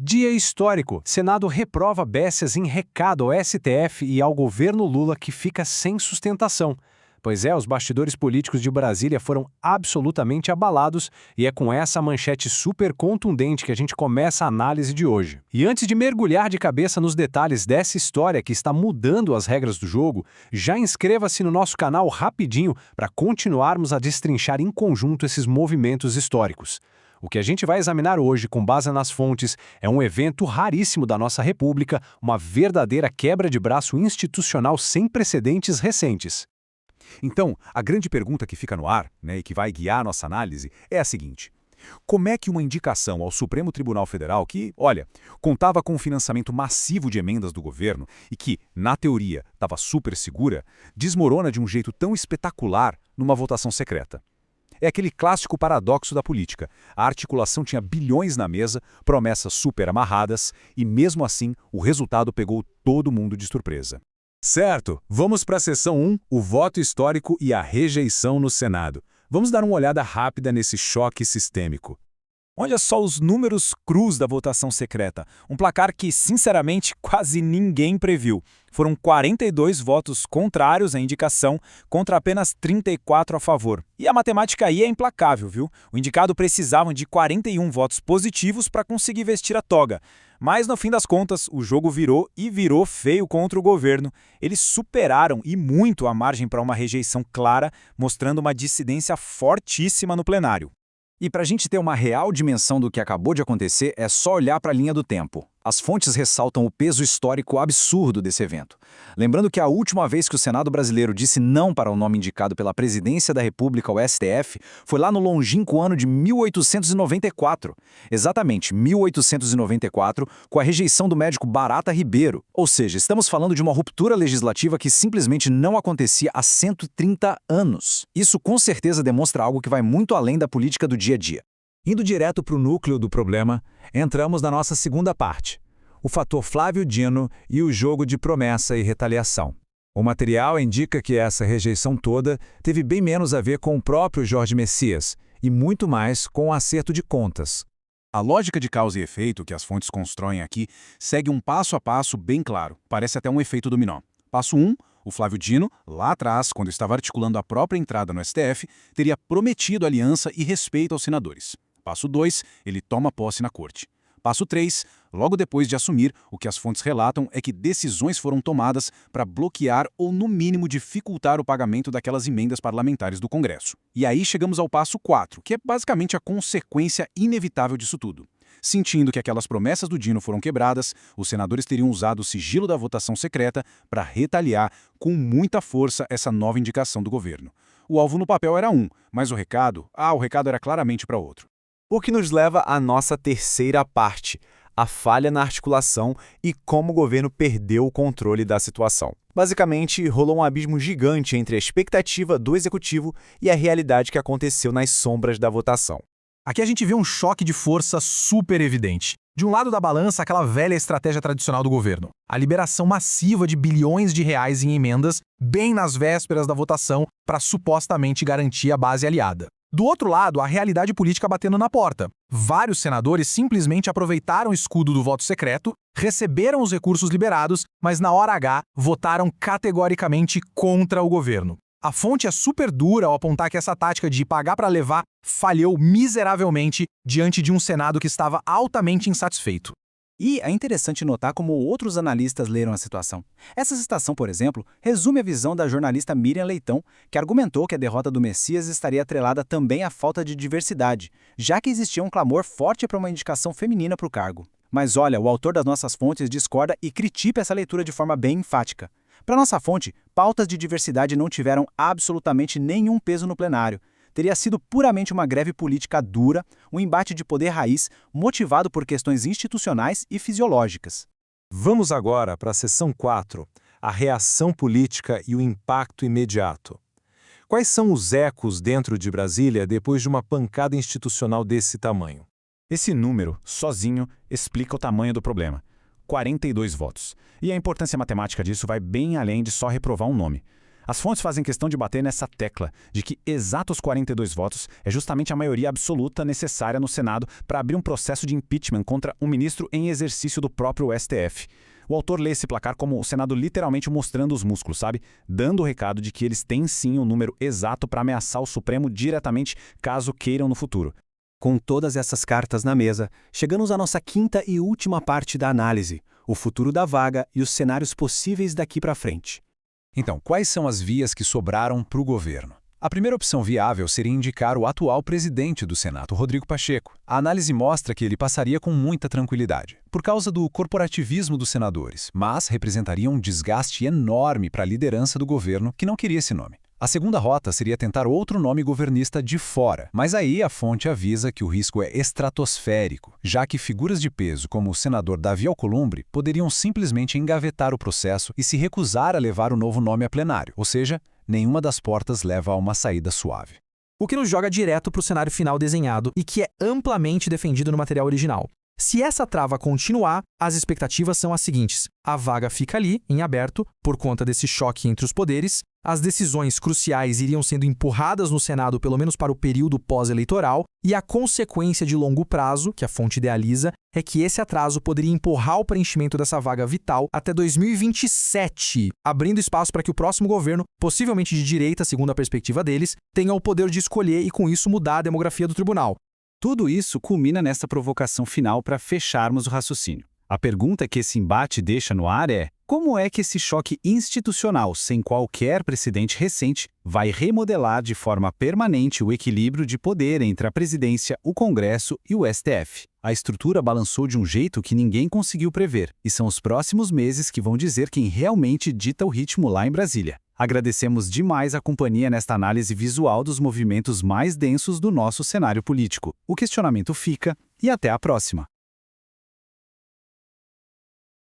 Dia histórico. Senado reprova Bécias em recado ao STF e ao governo Lula que fica sem sustentação. Pois é, os bastidores políticos de Brasília foram absolutamente abalados e é com essa manchete super contundente que a gente começa a análise de hoje. E antes de mergulhar de cabeça nos detalhes dessa história que está mudando as regras do jogo, já inscreva-se no nosso canal rapidinho para continuarmos a destrinchar em conjunto esses movimentos históricos. O que a gente vai examinar hoje, com base nas fontes, é um evento raríssimo da nossa República, uma verdadeira quebra de braço institucional sem precedentes recentes. Então, a grande pergunta que fica no ar, e que vai guiar nossa análise, é a seguinte: como é que uma indicação ao Supremo Tribunal Federal que, olha, contava com um financiamento massivo de emendas do governo e que, na teoria, estava super segura, desmorona de um jeito tão espetacular numa votação secreta? É aquele clássico paradoxo da política. A articulação tinha bilhões na mesa, promessas super amarradas, e mesmo assim o resultado pegou todo mundo de surpresa. Certo, vamos para a seção 1, o voto histórico e a rejeição no Senado. Vamos dar uma olhada rápida nesse choque sistêmico. Olha só os números crus da votação secreta, um placar que, sinceramente, quase ninguém previu. Foram 42 votos contrários à indicação contra apenas 34 a favor. E a matemática aí é implacável, viu? O indicado precisava de 41 votos positivos para conseguir vestir a toga. Mas, no fim das contas, o jogo virou e virou feio contra o governo. Eles superaram e muito a margem para uma rejeição clara, mostrando uma dissidência fortíssima no plenário. E para a gente ter uma real dimensão do que acabou de acontecer, é só olhar para a linha do tempo. As fontes ressaltam o peso histórico absurdo desse evento. Lembrando que a última vez que o Senado brasileiro disse não para o nome indicado pela Presidência da República ao STF foi lá no longínquo ano de 1894. Exatamente, 1894, com a rejeição do médico Barata Ribeiro. Ou seja, estamos falando de uma ruptura legislativa que simplesmente não acontecia há 130 anos. Isso com certeza demonstra algo que vai muito além da política do dia a dia. Indo direto para o núcleo do problema, entramos na nossa segunda parte, o fator Flávio Dino e o jogo de promessa e retaliação. O material indica que essa rejeição toda teve bem menos a ver com o próprio Jorge Messias e muito mais com o acerto de contas. A lógica de causa e efeito que as fontes constroem aqui segue um passo a passo bem claro, parece até um efeito dominó. Passo 1, o Flávio Dino, lá atrás, quando estava articulando a própria entrada no STF, teria prometido aliança e respeito aos senadores. Passo 2, ele toma posse na corte. Passo 3, logo depois de assumir, o que as fontes relatam é que decisões foram tomadas para bloquear ou, no mínimo, dificultar o pagamento daquelas emendas parlamentares do Congresso. E aí chegamos ao passo 4, que é basicamente a consequência inevitável disso tudo. Sentindo que aquelas promessas do Dino foram quebradas, os senadores teriam usado o sigilo da votação secreta para retaliar com muita força essa nova indicação do governo. O alvo no papel era um, mas o recado era claramente para outro. O que nos leva à nossa terceira parte, a falha na articulação e como o governo perdeu o controle da situação. Basicamente, rolou um abismo gigante entre a expectativa do executivo e a realidade que aconteceu nas sombras da votação. Aqui a gente vê um choque de força super evidente. De um lado da balança, aquela velha estratégia tradicional do governo. A liberação massiva de bilhões de reais em emendas, bem nas vésperas da votação, para supostamente garantir a base aliada. Do outro lado, a realidade política batendo na porta. Vários senadores simplesmente aproveitaram o escudo do voto secreto, receberam os recursos liberados, mas na hora H votaram categoricamente contra o governo. A fonte é super dura ao apontar que essa tática de pagar para levar falhou miseravelmente diante de um Senado que estava altamente insatisfeito. E é interessante notar como outros analistas leram a situação. Essa citação, por exemplo, resume a visão da jornalista Miriam Leitão, que argumentou que a derrota do Messias estaria atrelada também à falta de diversidade, já que existia um clamor forte para uma indicação feminina para o cargo. Mas olha, o autor das nossas fontes discorda e critica essa leitura de forma bem enfática. Para nossa fonte, pautas de diversidade não tiveram absolutamente nenhum peso no plenário. Teria sido puramente uma greve política dura, um embate de poder raiz, motivado por questões institucionais e fisiológicas. Vamos agora para a seção 4, a reação política e o impacto imediato. Quais são os ecos dentro de Brasília depois de uma pancada institucional desse tamanho? Esse número, sozinho, explica o tamanho do problema. 42 votos. E a importância matemática disso vai bem além de só reprovar um nome. As fontes fazem questão de bater nessa tecla, de que exatos 42 votos é justamente a maioria absoluta necessária no Senado para abrir um processo de impeachment contra um ministro em exercício do próprio STF. O autor lê esse placar como o Senado literalmente mostrando os músculos, sabe? Dando o recado de que eles têm sim um número exato para ameaçar o Supremo diretamente caso queiram no futuro. Com todas essas cartas na mesa, chegamos à nossa quinta e última parte da análise, o futuro da vaga e os cenários possíveis daqui para frente. Então, quais são as vias que sobraram para o governo? A primeira opção viável seria indicar o atual presidente do Senado, Rodrigo Pacheco. A análise mostra que ele passaria com muita tranquilidade, por causa do corporativismo dos senadores, mas representaria um desgaste enorme para a liderança do governo que não queria esse nome. A segunda rota seria tentar outro nome governista de fora, mas aí a fonte avisa que o risco é estratosférico, já que figuras de peso como o senador Davi Alcolumbre poderiam simplesmente engavetar o processo e se recusar a levar o novo nome a plenário, ou seja, nenhuma das portas leva a uma saída suave. O que nos joga direto para o cenário final desenhado e que é amplamente defendido no material original. Se essa trava continuar, as expectativas são as seguintes: a vaga fica ali, em aberto, por conta desse choque entre os poderes, as decisões cruciais iriam sendo empurradas no Senado pelo menos para o período pós-eleitoral, e a consequência de longo prazo, que a fonte idealiza, é que esse atraso poderia empurrar o preenchimento dessa vaga vital até 2027, abrindo espaço para que o próximo governo, possivelmente de direita, segundo a perspectiva deles, tenha o poder de escolher e com isso mudar a demografia do tribunal. Tudo isso culmina nessa provocação final para fecharmos o raciocínio. A pergunta que esse embate deixa no ar é: como é que esse choque institucional, sem qualquer precedente recente, vai remodelar de forma permanente o equilíbrio de poder entre a presidência, o Congresso e o STF? A estrutura balançou de um jeito que ninguém conseguiu prever, e são os próximos meses que vão dizer quem realmente dita o ritmo lá em Brasília. Agradecemos demais a companhia nesta análise visual dos movimentos mais densos do nosso cenário político. O questionamento fica, e até a próxima.